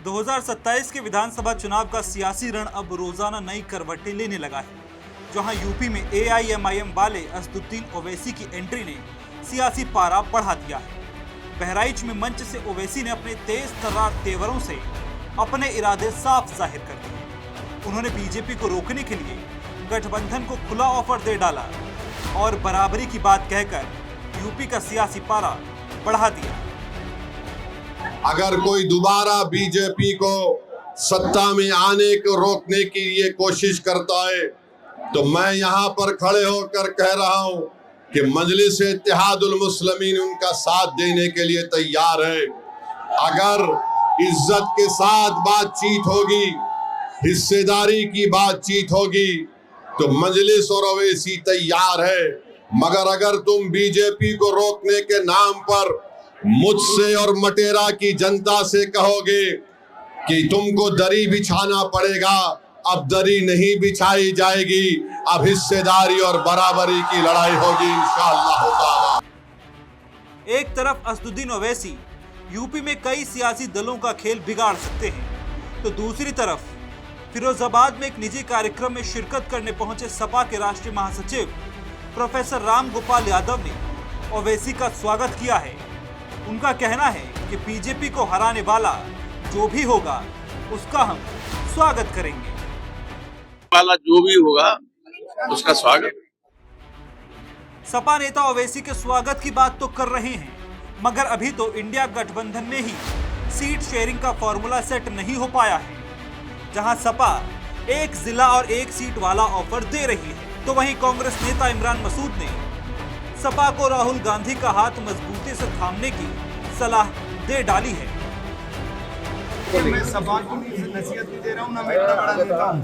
2027 के विधानसभा चुनाव का सियासी रण अब रोजाना नई करवटें लेने लगा है, जहां यूपी में AIMIM वाले असदुद्दीन ओवैसी की एंट्री ने सियासी पारा बढ़ा दिया है। बहराइच में मंच से ओवैसी ने अपने तेज तर्रार तेवरों से अपने इरादे साफ जाहिर कर दिए। उन्होंने बीजेपी को रोकने के लिए गठबंधन को खुला ऑफर दे डाला और बराबरी की बात कहकर यूपी का सियासी पारा बढ़ा दिया। अगर कोई दोबारा बीजेपी को सत्ता में आने को रोकने की ये कोशिश करता है तो मैं यहाँ पर खड़े होकर कह रहा हूँ कि मजलिस इत्तेहादुल मुस्लिमीन उनका साथ देने के लिए तैयार है। अगर इज्जत के साथ बातचीत होगी, हिस्सेदारी की बातचीत होगी तो मजलिस और ओवैसी तैयार है। मगर अगर तुम बीजेपी को रोकने के नाम पर मुझसे और मटेरा की जनता से कहोगे कि तुमको दरी बिछाना पड़ेगा, अब दरी नहीं बिछाई जाएगी, अब हिस्सेदारी और बराबरी की लड़ाई होगी इंशाअल्लाह ताला। एक तरफ असदुद्दीन ओवैसी यूपी में कई सियासी दलों का खेल बिगाड़ सकते हैं, तो दूसरी तरफ फिरोजाबाद में एक निजी कार्यक्रम में शिरकत करने पहुंचे सपा के राष्ट्रीय महासचिव प्रोफेसर राम गोपाल यादव ने ओवैसी का स्वागत किया है। उनका कहना है कि बीजेपी को हराने वाला जो भी होगा उसका हम स्वागत करेंगे। वाला जो भी होगा उसका स्वागत। सपा नेता ओवैसी के स्वागत की बात तो कर रहे हैं, मगर अभी तो इंडिया गठबंधन में ही सीट शेयरिंग का फॉर्मूला सेट नहीं हो पाया है, जहां सपा एक जिला और एक सीट वाला ऑफर दे रही है, तो वहीं कांग्रेस नेता इमरान मसूद ने सपा को राहुल गांधी का हाथ मजबूती से थामने की सलाह दे डाली है। मैं सपा को नसीहत नहीं दे रहा हूँ, ना मैं इतना बड़ा नेता हूँ।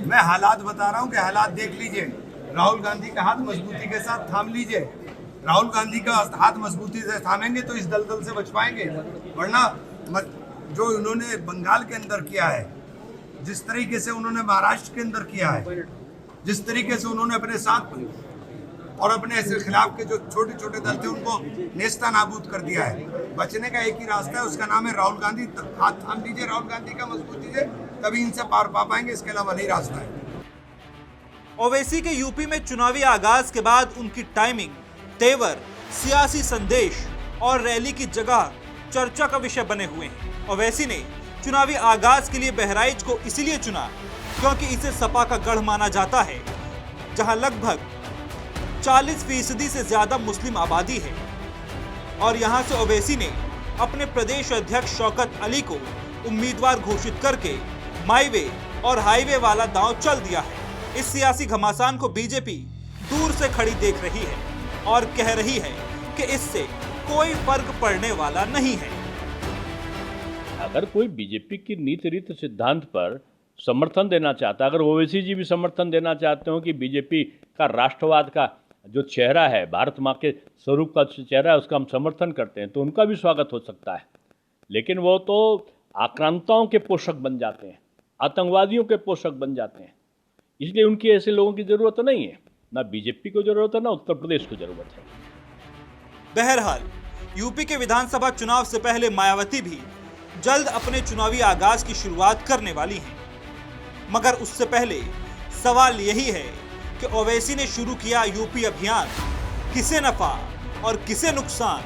मैं हालात बता रहा हूँ कि हालात देख लीजिए। राहुल गांधी का हाथ मजबूती के साथ थाम लीजिए। राहुल गांधी का हाथ मजबूती से थामेंगे तो इस दलदल से बच पाएंगे, वरना जो उन्होंने बंगाल के अंदर किया है, जिस तरीके से उन्होंने महाराष्ट्र के अंदर किया है, जिस तरीके से उन्होंने अपने साथ और अपने ऐसे खिलाफ के जो छोटे छोटे दल थे उनको नेस्ता नाबूद कर दिया है। बचने का एक ही रास्ता है, उसका नाम है राहुल गांधी। हाथ थाम लीजिए राहुल गांधी का मजबूती से, तभी इनसे पार पा पाएंगे, इसके अलावा नहीं रास्ता है। ओवैसी के यूपी में चुनावी आगाज के बाद उनकी टाइमिंग, तेवर, सियासी संदेश और रैली की जगह चर्चा का विषय बने हुए हैं। ओवैसी ने चुनावी आगाज के लिए बहराइच को इसलिए चुना क्योंकि इसे सपा का गढ़ माना जाता है, जहां लगभग 40% से ज्यादा मुस्लिम आबादी है, और यहां से ओवैसी ने अपने प्रदेश अध्यक्ष शौकत अली को उम्मीदवार घोषित करके माईवे और हाईवे वाला दांव चल दिया है। इस सियासी घमासान को बीजेपी दूर से खड़ी देख रही है और कह रही है कि इससे कोई फर्क पड़ने वाला नहीं है। अगर कोई बीजेपी की नीति रीति सिद्धांत पर समर्थन देना चाहता, अगर ओवैसी जी भी समर्थन देना चाहते हो कि बीजेपी का राष्ट्रवाद का जो चेहरा है, भारत माँ के स्वरूप का चेहरा है, उसका हम समर्थन करते हैं, तो उनका भी स्वागत हो सकता है। लेकिन वो तो आक्रांताओं के पोषक बन जाते हैं, आतंकवादियों के पोषक बन जाते हैं, इसलिए उनकी ऐसे लोगों की ज़रूरत नहीं है। ना बीजेपी को ज़रूरत है, ना उत्तर प्रदेश को ज़रूरत है। बहरहाल यूपी के विधानसभा चुनाव से पहले मायावती भी जल्द अपने चुनावी आगाज की शुरुआत करने वाली हैं, मगर उससे पहले सवाल यही है कि ओवैसी ने शुरू किया यूपी अभियान किसे नफा और किसे नुकसान।